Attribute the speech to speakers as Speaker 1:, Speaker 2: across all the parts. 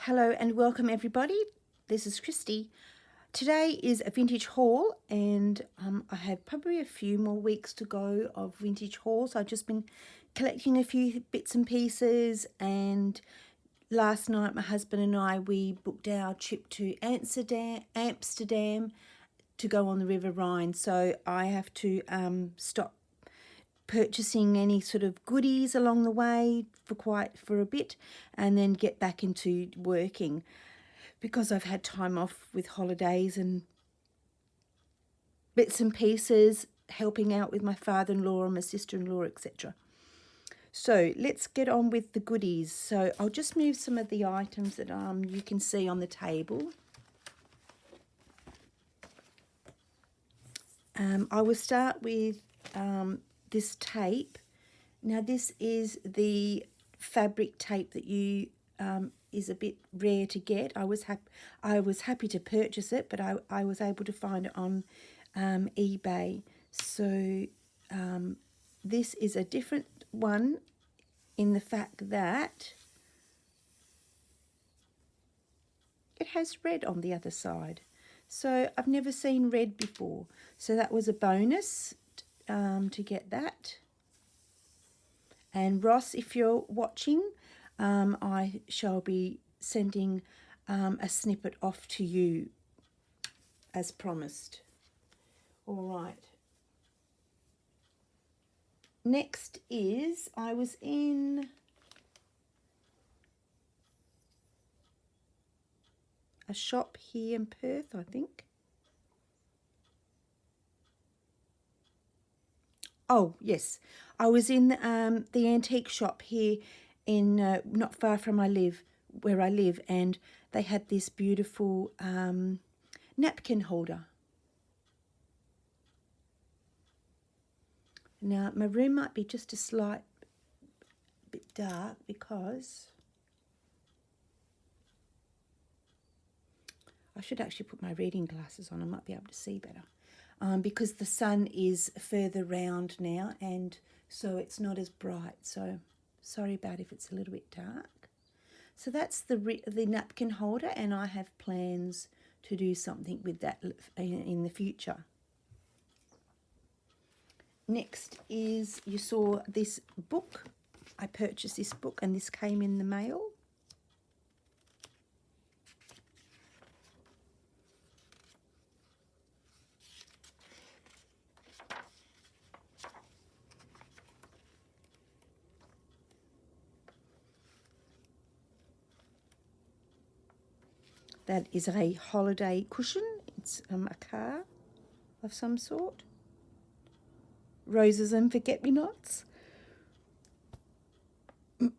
Speaker 1: Hello and welcome everybody. This is Kristy. Today is a vintage haul and I have probably a few more weeks to go of vintage hauls. I've just been collecting a few bits and pieces, and last night my husband and I, we booked our trip to Amsterdam to go on the River Rhine. So I have to stop purchasing any sort of goodies along the way for a bit, and then get back into working because I've had time off with holidays and bits and pieces, helping out with my father-in-law and my sister-in-law, etc. So let's get on with the goodies. So I'll just move some of the items that you can see on the table. I will start with this tape. Now this is the fabric tape that is a bit rare to get. I was happy to purchase it, but I was able to find it on eBay. So this is a different one in the fact that it has red on the other side. So I've never seen red before. So that was a bonus to get that. And Ross, if you're watching, I shall be sending a snippet off to you as promised. All right. Next is, I was in a shop here in Perth, I think. Oh, yes. I was in the antique shop here in not far from where I live, and they had this beautiful napkin holder. Now, my room might be just a slight bit dark because I should actually put my reading glasses on. I might be able to see better. Because the sun is further round now, and so it's not as bright. So sorry about if it's a little bit dark. So that's the napkin holder, and I have plans to do something with that in the future. Next is, you saw this book. I purchased this book, and this came in the mail. That is a holiday cushion. It's a car of some sort. Roses and forget-me-nots.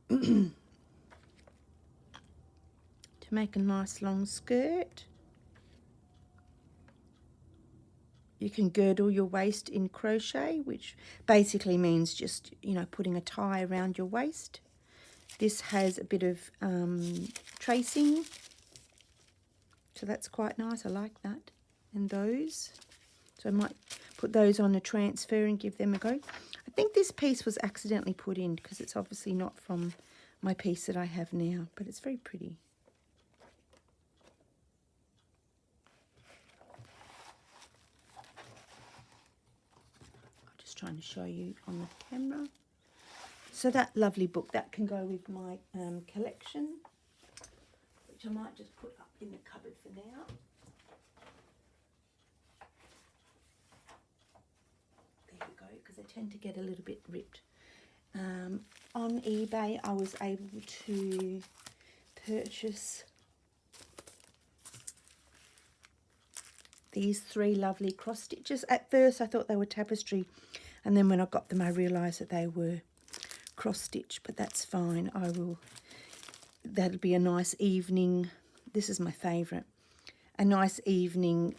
Speaker 1: To make a nice long skirt. You can girdle your waist in crochet, which basically means just, putting a tie around your waist. This has a bit of tracing. So that's quite nice. I like that. And those. So I might put those on a transfer and give them a go. I think this piece was accidentally put in because it's obviously not from my piece that I have now, but it's very pretty. I'm just trying to show you on the camera. So that lovely book, that can go with my collection, which I might just put up in the cupboard for now. There we go, because they tend to get a little bit ripped. On eBay, I was able to purchase these 3 lovely cross stitches. At first, I thought they were tapestry, and then when I got them, I realised that they were cross stitch, but that's fine. That'll be a nice evening. This is my favourite. A nice evening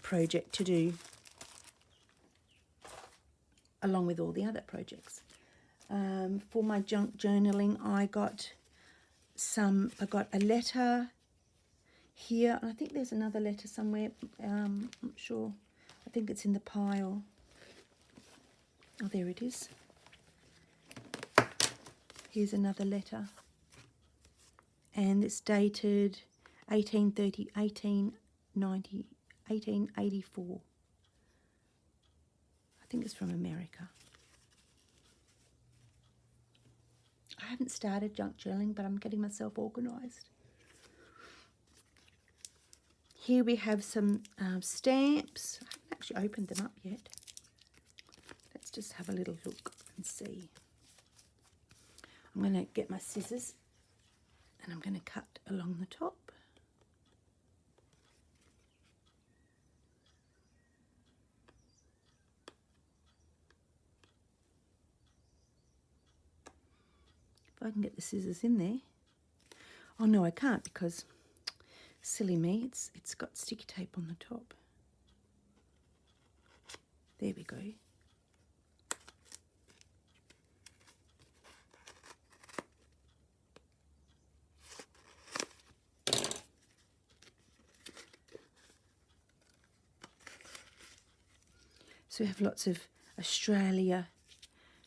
Speaker 1: project to do, along with all the other projects. For my junk journaling, I got a letter here. I think there's another letter somewhere. I'm not sure. I think it's in the pile. Oh, there it is. Here's another letter. and it's dated 1830, 1890, 1884. I think it's from America. I haven't started junk journaling, but I'm getting myself organised. Here we have some stamps. I haven't actually opened them up yet. Let's just have a little look and see. I'm going to get my scissors and I'm going to cut along the top. If I can get the scissors in there. Oh no, I can't because, silly me, it's got sticky tape on the top. There we go. So we have lots of Australia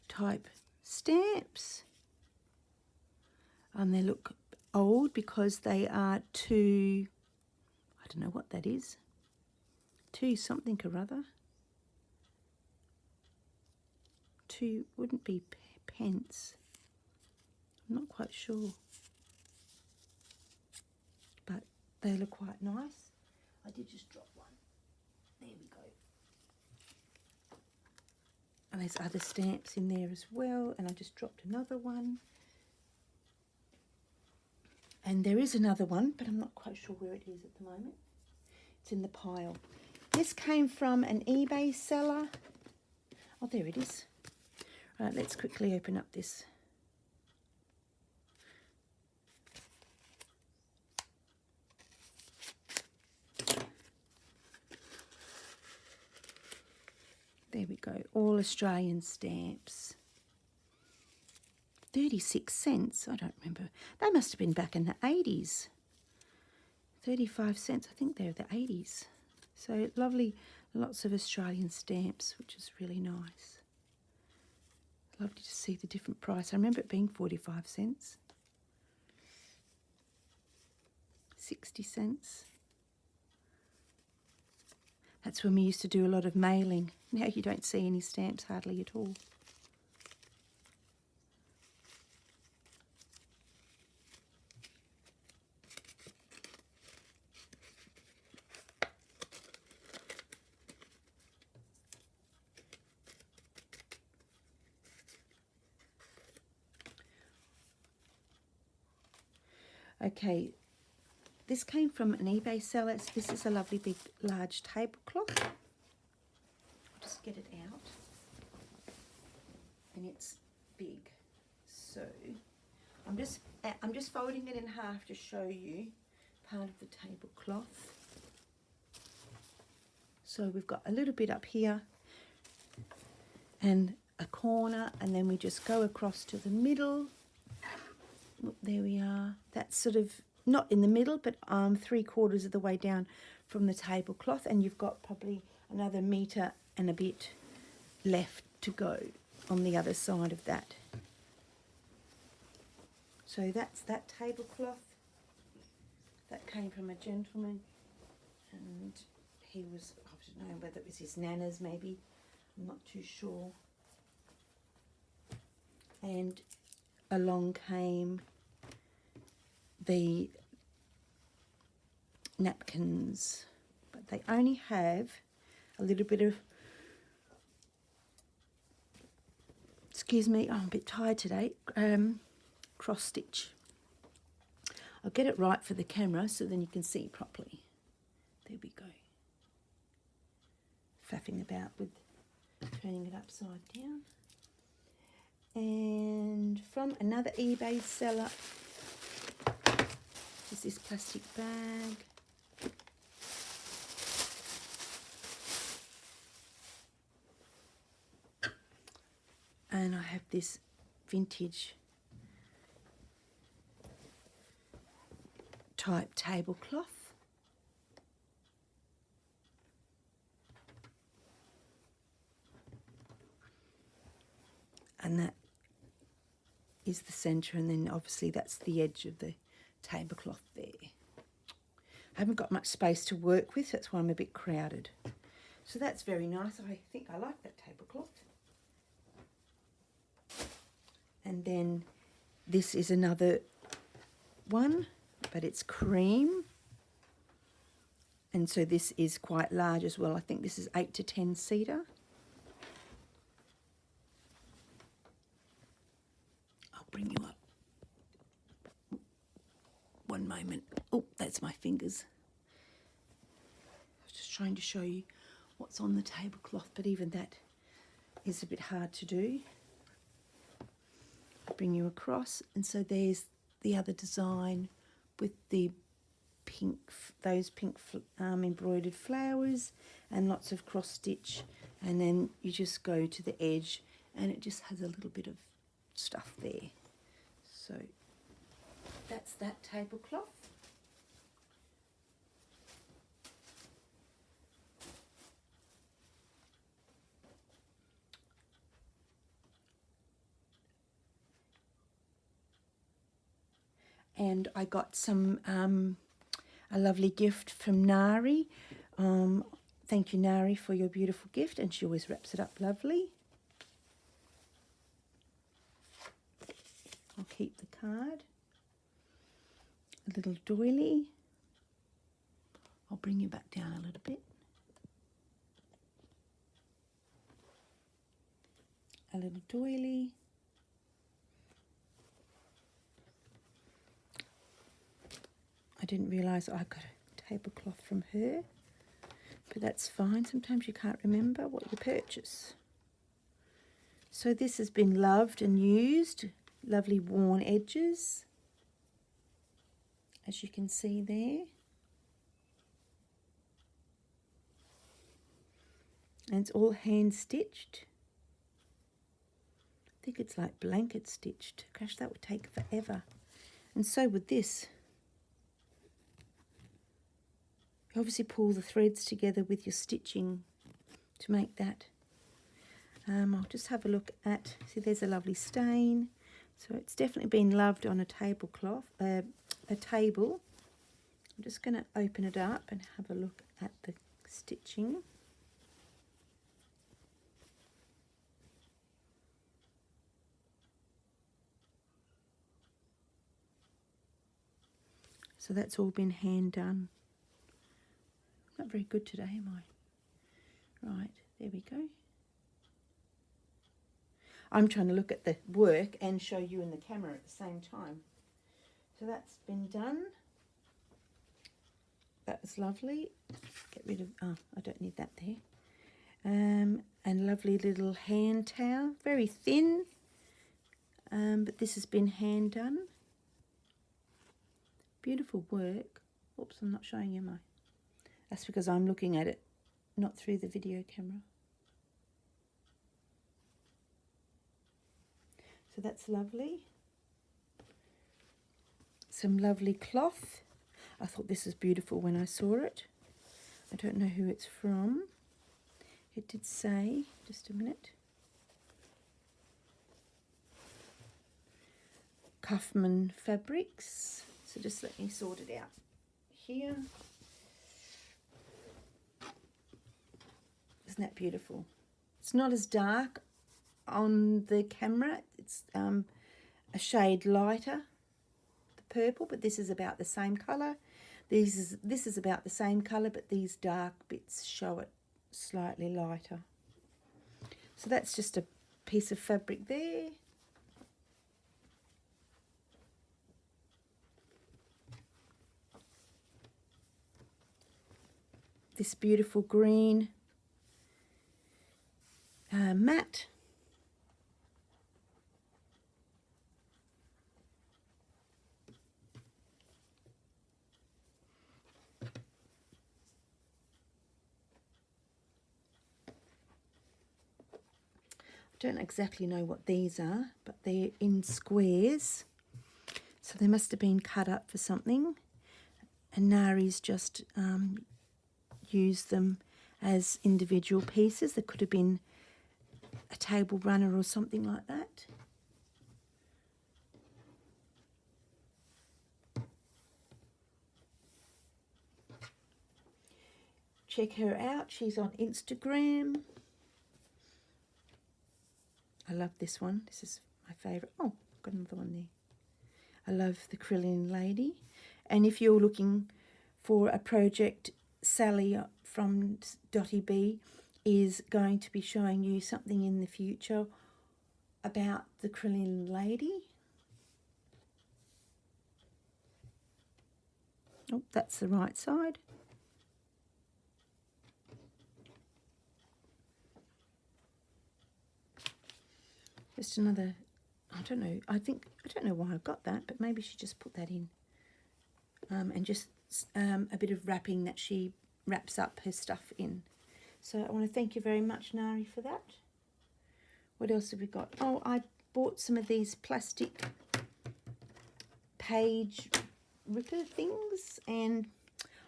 Speaker 1: type stamps. And they look old because they are two, I don't know what that is, two something or other. Two, wouldn't be pence. I'm not quite sure. But they look quite nice. I did just drop one. There we go. And there's other stamps in there as well, and I just dropped another one. And there is another one, but I'm not quite sure where it is at the moment. It's in the pile. This came from an eBay seller. Oh, there it is. Right, let's quickly open up this. There we go, all Australian stamps. 36 cents, I don't remember. They must have been back in the 80s. 35 cents, I think they're the 80s. So lovely, lots of Australian stamps, which is really nice. Lovely to see the different price. I remember it being 45 cents. 60 cents. That's when we used to do a lot of mailing. Now you don't see any stamps hardly at all. Okay, this came from an eBay seller. This is a lovely big large tablecloth. I'll just get it out. And it's big. So I'm just folding it in half to show you part of the tablecloth. So we've got a little bit up here and a corner, and then we just go across to the middle. There we are. That's sort of not in the middle, but 3/4 of the way down from the tablecloth, and you've got probably another metre and a bit left to go on the other side of that. So that's that tablecloth. That came from a gentleman, and he was, I don't know whether it was his nana's maybe, I'm not too sure. And along came the napkins, but they only have a little bit of, excuse me, I'm a bit tired today, cross stitch. I'll get it right for the camera so then you can see properly. There we go. Faffing about with turning it upside down. And from another eBay seller is this plastic bag. And I have this vintage type tablecloth. And that is the centre, and then obviously that's the edge of the tablecloth there. I haven't got much space to work with, that's why I'm a bit crowded. So that's very nice. I think I like that tablecloth. And then this is another one, but it's cream. And so this is quite large as well. I think this is 8 to 10 cedar. I'll bring you up. One moment. Oh, that's my fingers. I was just trying to show you what's on the tablecloth, but even that is a bit hard to do. I'll bring you across, and so there's the other design with the pink, those pink embroidered flowers and lots of cross stitch, and then you just go to the edge and it just has a little bit of stuff there. So that's that tablecloth. And I got some a lovely gift from Nari. Thank you, Nari, for your beautiful gift, and she always wraps it up lovely. I'll keep the card. A little doily. I'll bring you back down a little bit. A little doily. I didn't realise I got a tablecloth from her, but that's fine. Sometimes you can't remember what you purchase. So this has been loved and used. Lovely worn edges, as you can see there. And it's all hand stitched. I think it's like blanket stitched. Gosh, that would take forever. And so would this. You obviously pull the threads together with your stitching to make that. I'll just have a look at, see there's a lovely stain. So it's definitely been loved on a tablecloth, a table. I'm just going to open it up and have a look at the stitching. So that's all been hand done. Not very good today, am I? Right, there we go. I'm trying to look at the work and show you in the camera at the same time. So that's been done. That was lovely. Get rid of, oh, I don't need that there. And lovely little hand towel, very thin, but this has been hand done. Beautiful work. Oops, I'm not showing you my. That's because I'm looking at it, not through the video camera. So that's lovely. Some lovely cloth. I thought this was beautiful when I saw it. I don't know who it's from. It did say, just a minute. Kaufman Fabrics. So just let me sort it out here. Isn't that beautiful? It's not as dark on the camera. It's a shade lighter, the purple, but this is about the same colour. This is about the same colour, but these dark bits show it slightly lighter. So that's just a piece of fabric there. This beautiful green mat. I don't exactly know what these are, but they're in squares. So they must have been cut up for something. And Nari's just used them as individual pieces. There could have been a table runner or something like that. check her out. She's on Instagram. I love this one. This is my favourite. Oh, I've got another one there. I love the Crinoline Lady. And if you're looking for a project, Sally from Dotty B is going to be showing you something in the future about the Crinoline Lady. Oh, that's the right side. Just another, I don't know, I don't know why I got that, but maybe she just put that in. And just a bit of wrapping that she wraps up her stuff in. So I want to thank you very much, Nari, for that. What else have we got? Oh, I bought some of these plastic page ripper things, and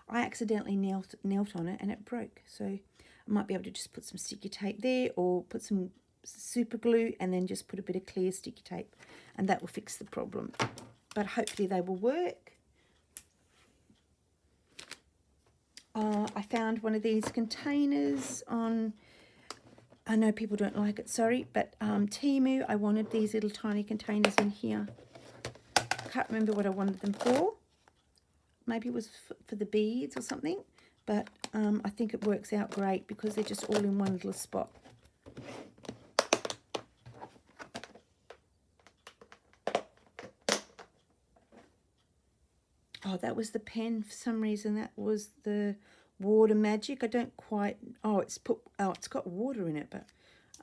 Speaker 1: I accidentally knelt on it and it broke. So I might be able to just put some sticky tape there, or put some super glue and then just put a bit of clear sticky tape, and that will fix the problem. But hopefully they will work. I found one of these containers on, I know people don't like it, sorry, but Temu. I wanted these little tiny containers in here. I can't remember what I wanted them for. Maybe it was for the beads or something, but I think it works out great because they're just all in one little spot. Oh, that was the pen for some reason. That was the Water Magic. I don't quite, it's got water in it, but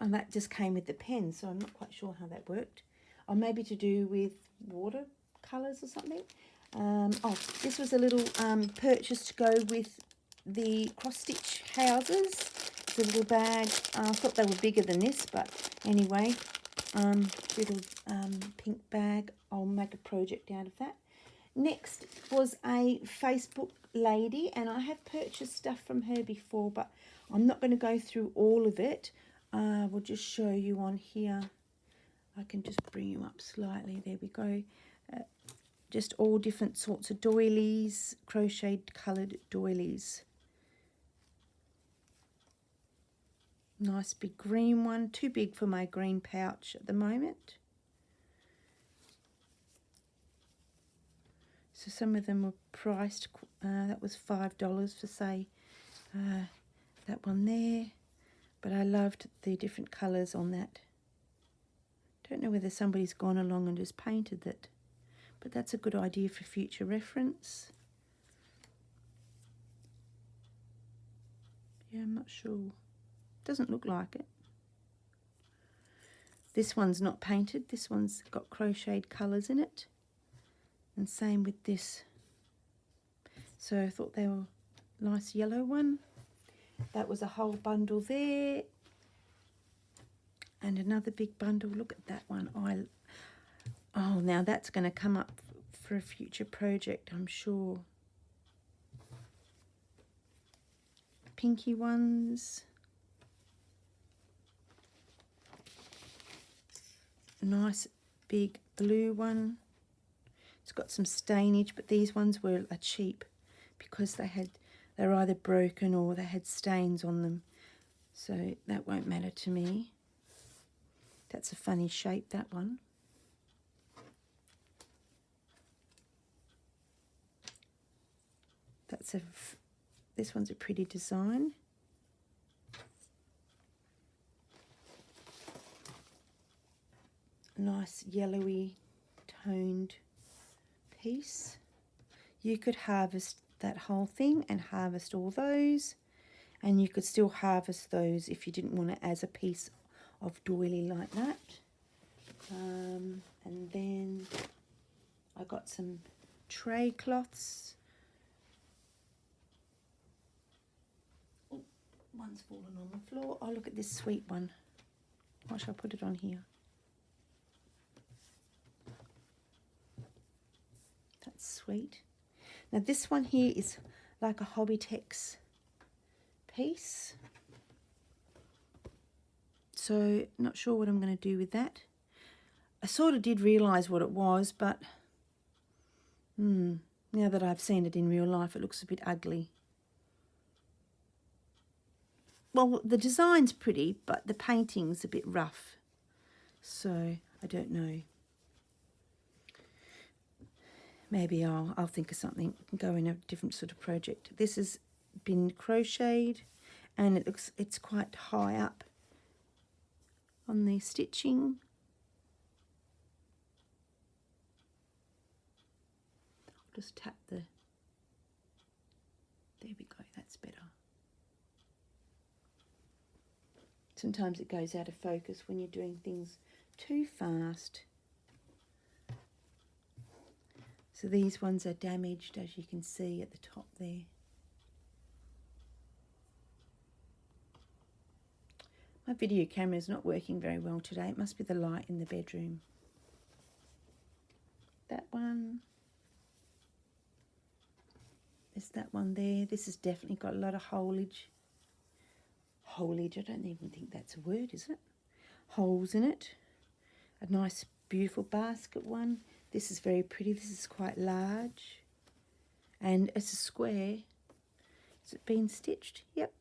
Speaker 1: that just came with the pen, so I'm not quite sure how that worked. Or maybe to do with watercolours or something. This was a little purchase to go with the cross-stitch houses. It's a little bag. I thought they were bigger than this, but anyway, little pink bag. I'll make a project out of that. Next was a Facebook lady, and I have purchased stuff from her before, but I'm not going to go through all of it. We'll just show you on here. I can just bring you up slightly. There we go. Just all different sorts of doilies, crocheted coloured doilies. Nice big green one, too big for my green pouch at the moment. So some of them were priced, that was $5 for, say, that one there. But I loved the different colours on that. Don't know whether somebody's gone along and just painted that, but that's a good idea for future reference. Yeah, I'm not sure. Doesn't look like it. This one's not painted. This one's got crocheted colours in it. And same with this. So I thought they were a nice yellow one. That was a whole bundle there. And another big bundle. Look at that one. Oh, now that's going to come up for a future project, I'm sure. Pinky ones. A nice big blue one. It's got some stainage, but these ones are cheap because they're either broken or they had stains on them. So that won't matter to me. That's a funny shape, that one. This one's a pretty design. Nice yellowy toned piece. You could harvest that whole thing and harvest all those, and you could still harvest those if you didn't want it as a piece of doily like that. And then I got some tray cloths. Oh, one's fallen on the floor. Oh, look at this sweet one. Why should I put it on here? That's sweet. Now this one here is like a Hobbytex piece. So not sure what I'm going to do with that. I sort of did realise what it was, but now that I've seen it in real life, it looks a bit ugly. well, the design's pretty, but the painting's a bit rough. So I don't know. Maybe I'll think of something and go in a different sort of project. This has been crocheted, and it's quite high up on the stitching. I'll just tap the, there we go, that's better. Sometimes it goes out of focus when you're doing things too fast. So these ones are damaged, as you can see at the top there. My video camera is not working very well today. It must be the light in the bedroom. That one. There's that one there. This has definitely got a lot of holage. Holage, I don't even think that's a word, is it? Holes in it. A nice, beautiful basket one. This is very pretty. This is quite large. And it's a square. Has it been stitched? Yep.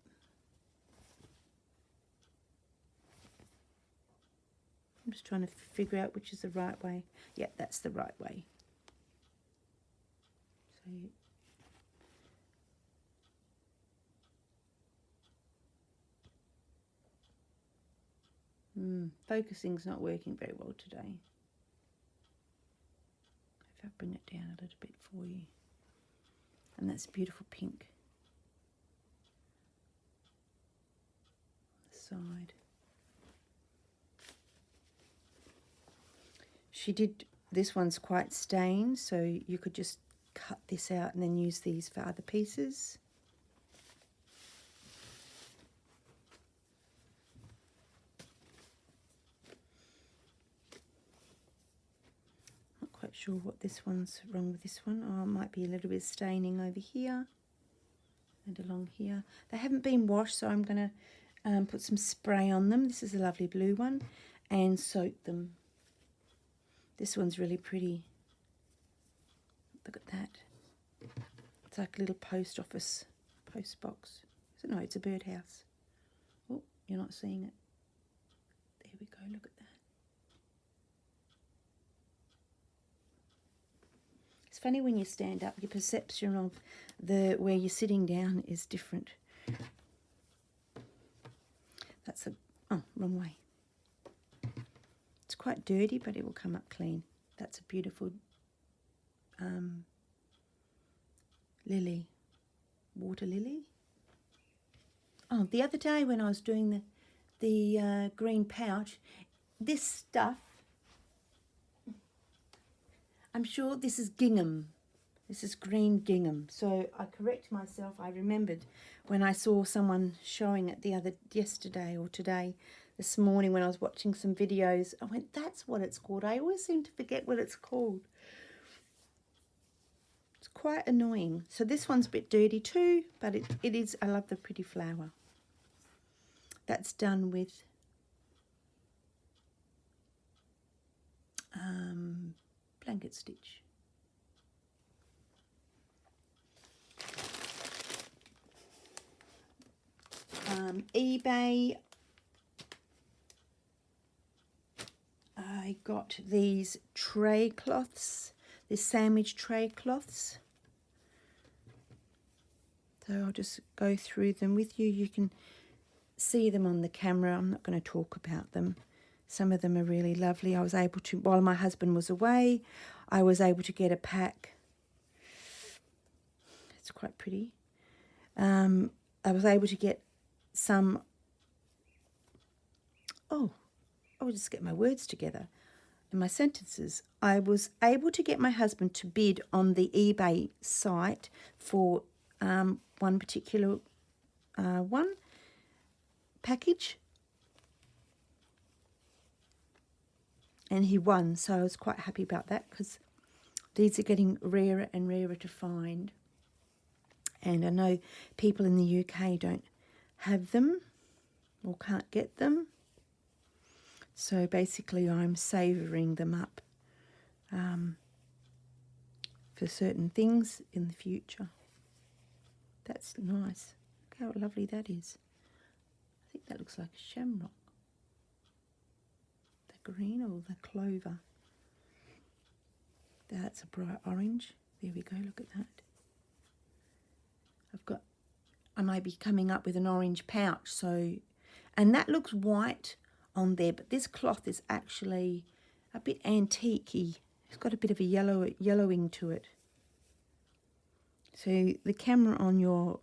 Speaker 1: I'm just trying to figure out which is the right way. Yeah, that's the right way. So focusing's not working very well today. If I bring it down a little bit for you. And that's beautiful pink. On the side. She did, this one's quite stained, so you could just cut this out and then use these for other pieces. Not quite sure what this one's wrong with this one. Oh, it might be a little bit of staining over here and along here. They haven't been washed, so I'm going to put some spray on them. This is a lovely blue one, and soak them. This one's really pretty. Look at that. It's like a little post office post box. No, it's a birdhouse. Oh, you're not seeing it. There we go, look at that. It's funny when you stand up, your perception of where you're sitting down is different. That's wrong way. It's quite dirty, but it will come up clean. That's a beautiful lily, water lily. Oh, the other day when I was doing the green pouch, this stuff, I'm sure this is gingham. This is green gingham. So I correct myself. I remembered when I saw someone showing it yesterday or today, this morning when I was watching some videos. I went, that's what it's called. I always seem to forget what it's called. It's quite annoying. So this one's a bit dirty too, but it is, I love the pretty flower. That's done with blanket stitch. eBay, I got these tray cloths, these sandwich tray cloths. So I'll just go through them with you. You can see them on the camera. I'm not going to talk about them. Some of them are really lovely. I was able to, while my husband was away, I was able to get a pack. It's quite pretty. I was able to get some, I will just get my words together and my sentences. I was able to get my husband to bid on the eBay site for one particular package, and he won, so I was quite happy about that because these are getting rarer and rarer to find, and I know people in the UK don't have them or can't get them, so basically I'm savouring them up for certain things in the future. That's nice. Look how lovely that is. think that looks like a shamrock. The green or the clover. That's a bright orange. There we go, look at that. I may be coming up with an orange pouch, so, and that looks white on there, but this cloth is actually a bit antique-y. It's got a bit of a yellowing to it. So the camera on your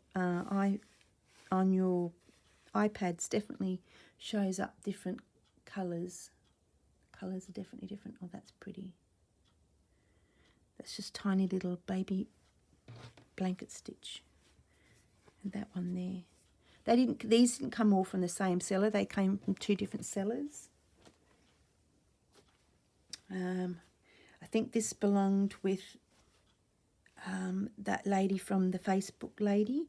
Speaker 1: iPads definitely shows up different colours. Colours are definitely different. Oh, that's pretty. That's just tiny little baby blanket stitch. And that one there. These didn't come all from the same seller. They came from 2 different sellers. I think this belonged with that lady from the Facebook lady.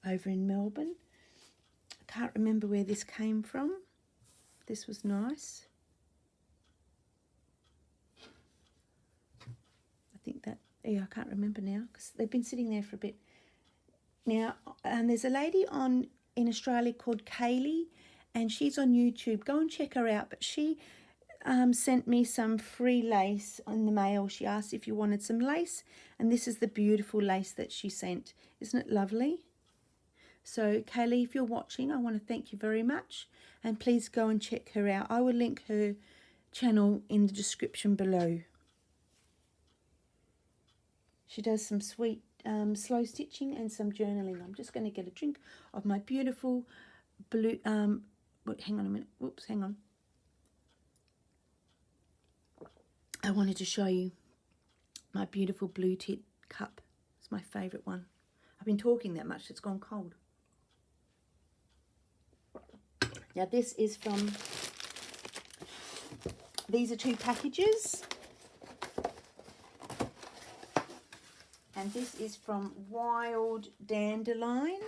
Speaker 1: Over in Melbourne. I can't remember where this came from. This was nice. I think that, yeah, I can't remember now because they've been sitting there for a bit. Now, there's a lady in Australia called Kaylee, and she's on YouTube. Go and check her out. But she sent me some free lace in the mail. She asked if you wanted some lace, and this is the beautiful lace that she sent. Isn't it lovely? So, Kaylee, if you're watching, I want to thank you very much, and please go and check her out. I will link her channel in the description below. She does some sweet slow stitching and some journaling. I'm just going to get a drink of my beautiful blue, hang on a minute, whoops, hang on. I wanted to show you my beautiful blue tit cup. It's my favourite one. I've been talking that much, it's gone cold. Now this is from, these are 2 packages. And this is from Wild Dandelion.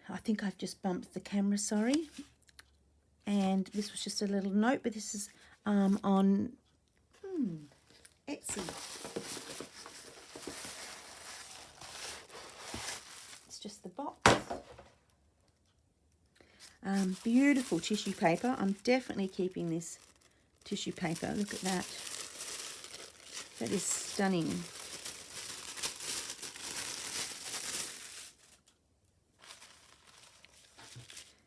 Speaker 1: I think I've just bumped the camera, sorry. And this was just a little note, but this is on Etsy. It's just the box. Beautiful tissue paper. I'm definitely keeping this tissue paper. Look at that. That is stunning.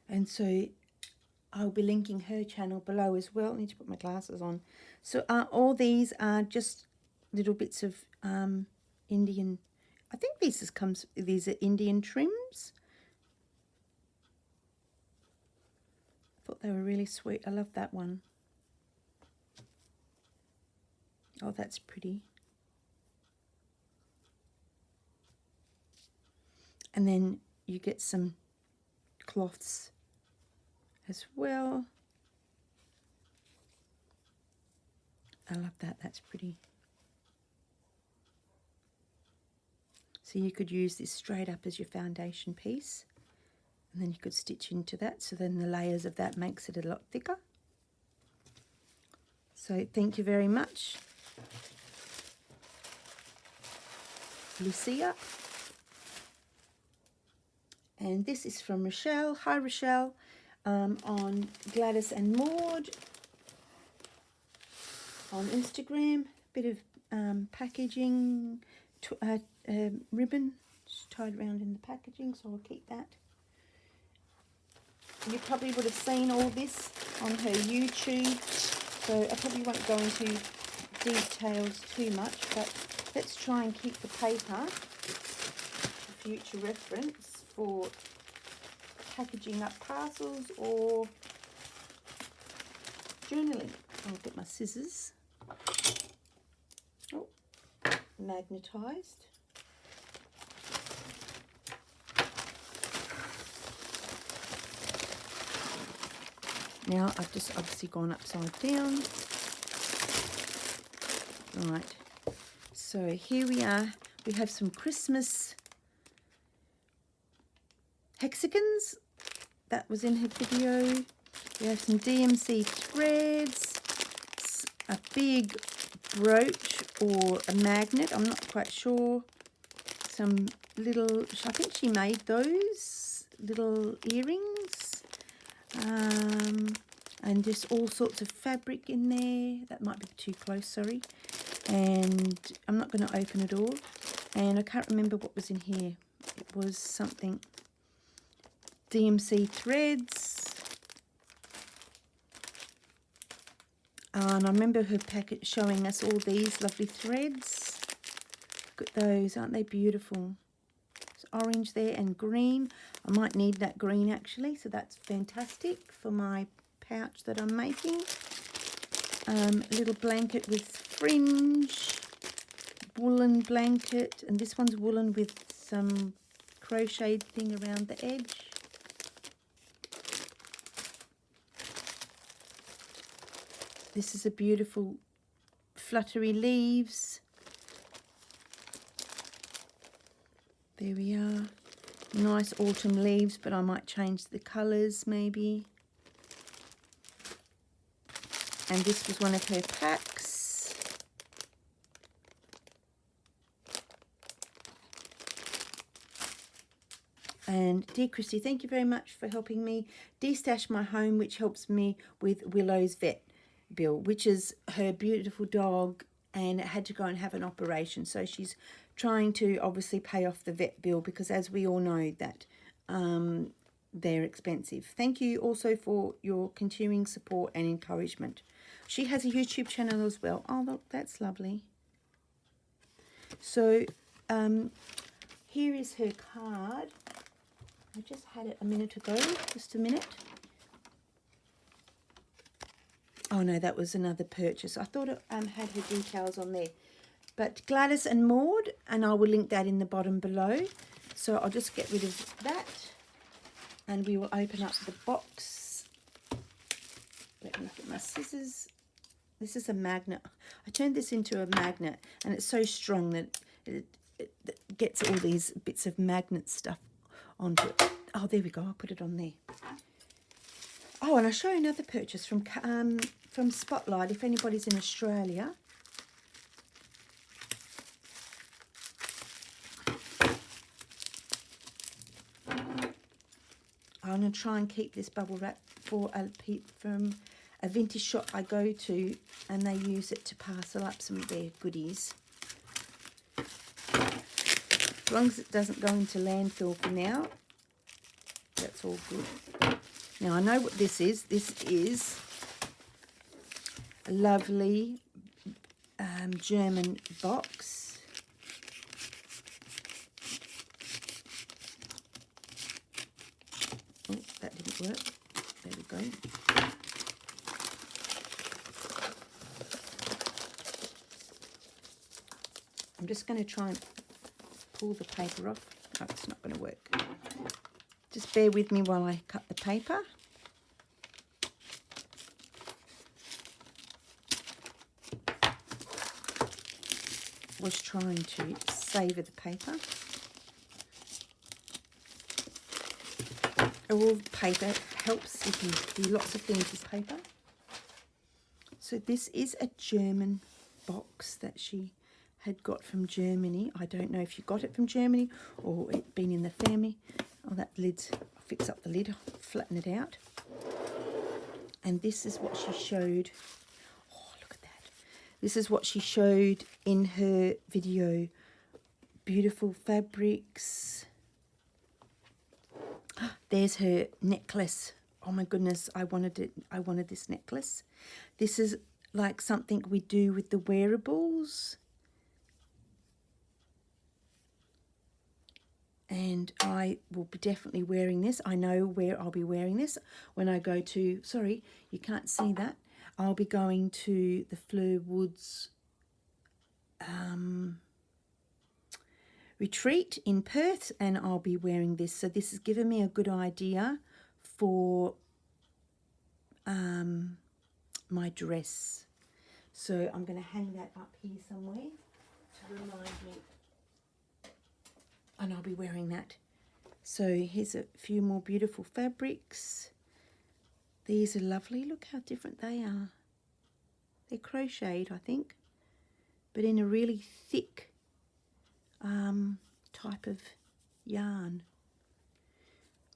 Speaker 1: And so I'll be linking her channel below as well. I need to put my glasses on. So all these are just little bits of Indian. I think these are Indian trims. I thought they were really sweet. I love that one. Oh, that's pretty. And then you get some cloths as well. I love that. That's pretty. So you could use this straight up as your foundation piece. And then you could stitch into that. So then the layers of that makes it a lot thicker. So thank you very much, Lucia. And this is from Rochelle. Hi, Rochelle, on Gladys and Maud on Instagram. Bit of packaging, ribbon tied around in the packaging, so I'll keep that. You probably would have seen all this on her YouTube, so I probably won't go into details too much, but let's try and keep the paper for future reference for packaging up parcels or journaling. I'll get my scissors. Oh, magnetised. Now I've just obviously gone upside down. Right, so here we are. We have some Christmas hexagons. That was in her video. We have some DMC threads, a big brooch or a magnet, I'm not quite sure. some little, I think she made those little earrings, and just all sorts of fabric in there. That might be too close, sorry. And I'm not going to open it all. And I can't remember what was in here. It was something, DMC threads. And I remember her packet showing us all these lovely threads. Look at those, aren't they beautiful? It's orange there and green. I might need that green actually, so that's fantastic for my pouch that I'm making. A little blanket with fringe, woolen blanket, and this one's woolen with some crocheted thing around the edge. This is a beautiful fluttery leaves. There we are. Nice autumn leaves, but I might change the colours maybe. And this was one of her packs. And dear Christy, thank you very much for helping me destash my home, which helps me with Willow's vet bill, which is her beautiful dog, and it had to go and have an operation. So she's trying to obviously pay off the vet bill, because as we all know that they're expensive. Thank you also for your continuing support and encouragement. She has a YouTube channel as well. Oh, look, that's lovely. So here is her card. I just had it a minute ago, just a minute. Oh no, that was another purchase. I thought it had her details on there. But Gladys and Maud, and I will link that in the bottom below. So I'll just get rid of that. And we will open up the box. Let me get my scissors. This is a magnet. I turned this into a magnet, and it's so strong that it gets all these bits of magnet stuff onto it. Oh, there we go. I'll put it on there. Oh, and I'll show you another purchase from Spotlight, if anybody's in Australia. I'm going to try and keep this bubble wrap for from a vintage shop I go to, and they use it to parcel up some of their goodies. As long as it doesn't go into landfill for now, that's all good. Now I know what this is. This is a lovely German box. Oh, that didn't work. There we go. I'm just going to try and pull the paper off. Oh, it's not going to work. Just bear with me while I cut the paper. Was trying to savour the paper. All paper helps. You can do lots of things with paper. So this is a German box that she had got from Germany. I don't know if you got it from Germany or it been in the family. Oh, that lid's, I'll fix up the lid, flatten it out. And this is what she showed. Oh, look at that. This is what she showed in her video. Beautiful fabrics. There's her necklace. Oh my goodness, I wanted it. I wanted this necklace. This is like something we do with the wearables. And I will be definitely wearing this. I know where I'll be wearing this when I go to, sorry, you can't see that. I'll be going to the Fleur Woods retreat in Perth, and I'll be wearing this. So this has given me a good idea for my dress. So I'm going to hang that up here somewhere to remind me. And I'll be wearing that. So here's a few more beautiful fabrics. These are lovely. Look how different they are. They're crocheted, I think, but in a really thick type of yarn.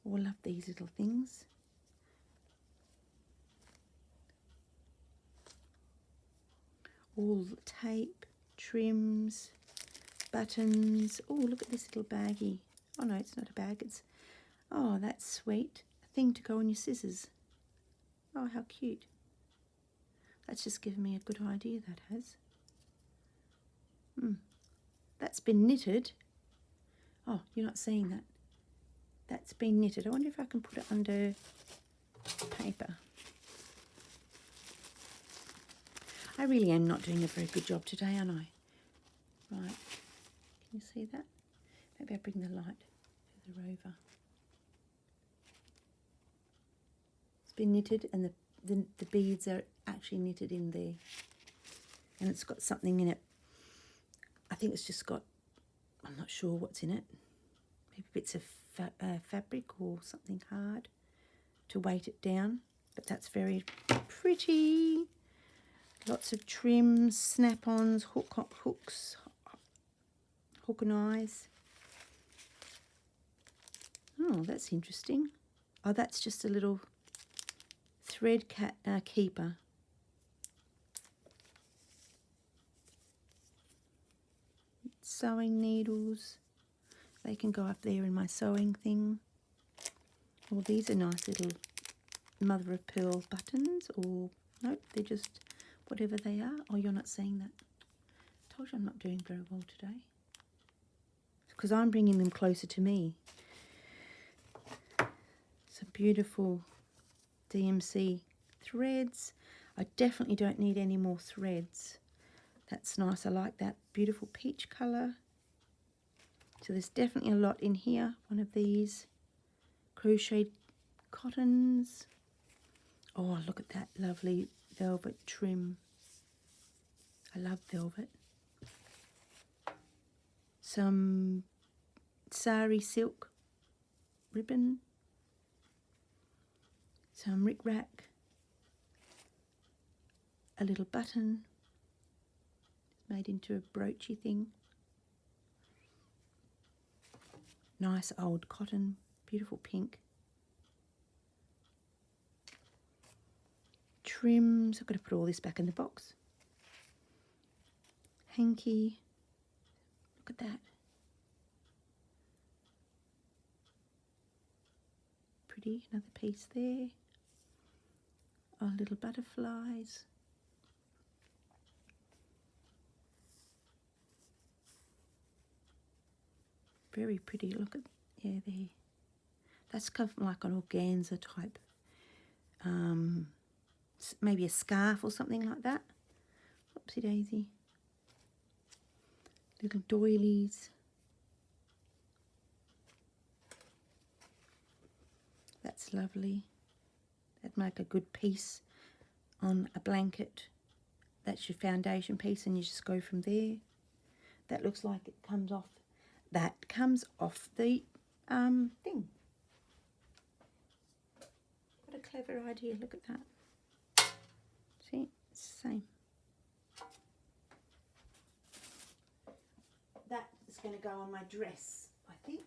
Speaker 1: Oh, I love these little things. All the tape, trims, buttons. Oh, look at this little baggie. Oh no, it's not a bag, it's, oh, that's sweet. A thing to go on your scissors. Oh, how cute. That's just given me a good idea, that has. That's been knitted. Oh, you're not seeing that. That's been knitted. I wonder if I can put it under paper. I really am not doing a very good job today, am I? Right. Can you see that? Maybe I'll bring the light further over. It's been knitted, and the beads are actually knitted in there. And it's got something in it. I think it's just got, I'm not sure what's in it. Maybe bits of fabric or something hard to weight it down. But that's very pretty. Lots of trims, snap-ons, hooks, hook and eyes. Oh, that's interesting. Oh, that's just a little thread keeper. Sewing needles. They can go up there in my sewing thing. Well, these are nice little mother of pearl buttons, or nope, they're just whatever they are. Oh, you're not seeing that. I told you I'm not doing very well today. Because I'm bringing them closer to me. Some beautiful DMC threads. I definitely don't need any more threads. That's nice. I like that beautiful peach colour. So there's definitely a lot in here. One of these crocheted cottons. Oh, look at that lovely velvet trim. I love velvet. Some sari silk ribbon. Some rick-rack. A little button made into a broochy thing. Nice old cotton, beautiful pink. Trims, I've got to put all this back in the box. Hanky, look at that. Pretty, another piece there. Oh, little butterflies. Very pretty, look at, yeah, there. That's kind of like an organza type, maybe a scarf or something like that. Oopsie daisy. Little doilies. That's lovely. That'd make a good piece on a blanket. That's your foundation piece, and you just go from there. That looks like it comes off. That comes off the thing. What a clever idea, look at that. See, it's the same. That is going to go on my dress, I think.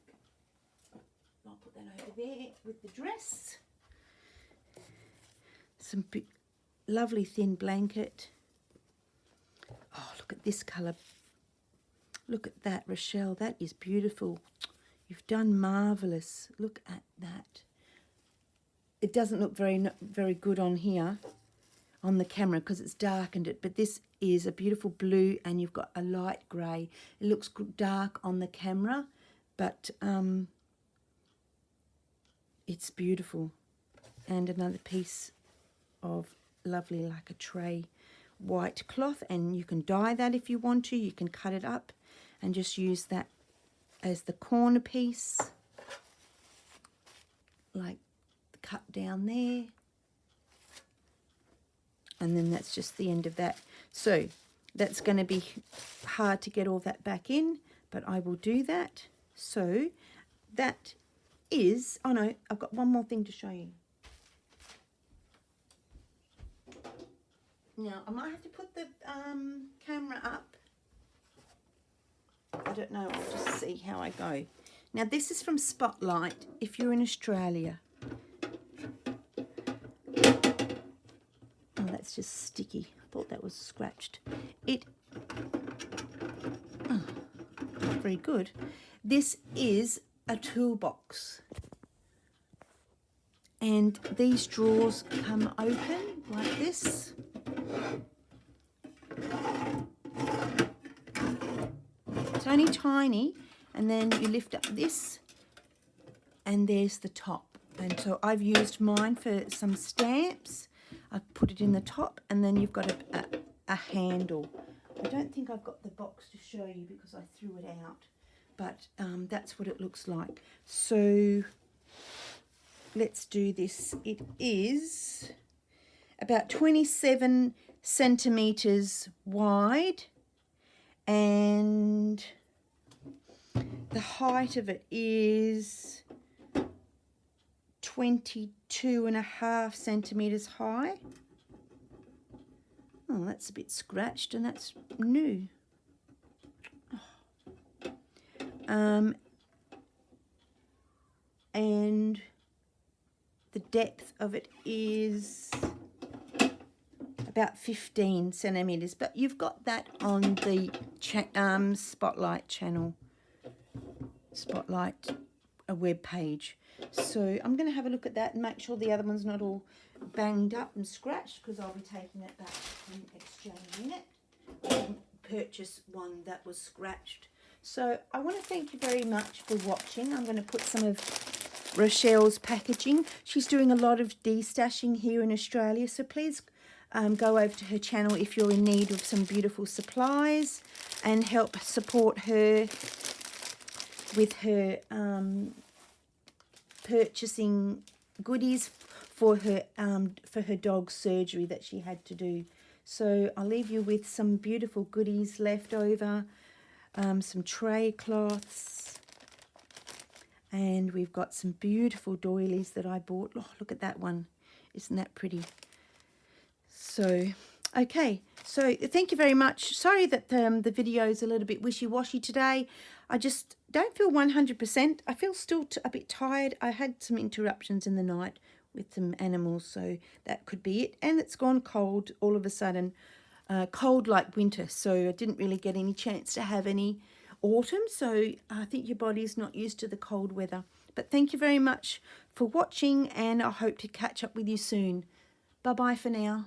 Speaker 1: I'll put that over there with the dress. Some lovely thin blanket. Oh, look at this colour. Look at that, Rochelle. That is beautiful. You've done marvellous. Look at that. It doesn't look very good on here, on the camera, because it's darkened it. But this is a beautiful blue, and you've got a light grey. It looks dark on the camera, but it's beautiful. And another piece of lovely, like a tray, white cloth, and you can dye that if you want to. You can cut it up and just use that as the corner piece, like the cut down there. And then that's just the end of that. So that's going to be hard to get all that back in, but I will do that. So that is, oh no, I've got one more thing to show you. Now, I might have to put the camera up I don't know, I'll just see how I go. Now this is from Spotlight if you're in Australia. Oh, that's just sticky. I thought that was scratched. Oh, not very good. This is a toolbox. And these drawers come open like this. It's only tiny, and then you lift up this, and there's the top. And so I've used mine for some stamps. I've put it in the top, and then you've got a handle. I don't think I've got the box to show you because I threw it out, but that's what it looks like. So let's do this. It is about 27 centimeters wide, and the height of it is 22.5 centimeters high. Oh, that's a bit scratched, and that's new. And the depth of it is about 15 centimeters, but you've got that on the Spotlight channel, Spotlight web page. So I'm going to have a look at that and make sure the other one's not all banged up and scratched, because I'll be taking it back and exchanging it. I didn't purchase one that was scratched. So I want to thank you very much for watching. I'm going to put some of Rochelle's packaging. She's doing a lot of destashing here in Australia, so please go over to her channel if you're in need of some beautiful supplies, and help support her with her purchasing goodies for her dog's surgery that she had to do. So I'll leave you with some beautiful goodies left over, some tray cloths, and we've got some beautiful doilies that I bought. Oh, look at that one. Isn't that pretty? So, okay. So thank you very much. Sorry that the video is a little bit wishy-washy today. I just don't feel 100%. I feel still a bit tired. I had some interruptions in the night with some animals, so that could be it. And it's gone cold all of a sudden, cold like winter. So I didn't really get any chance to have any autumn. So I think your body's not used to the cold weather. But thank you very much for watching, and I hope to catch up with you soon. Bye-bye for now.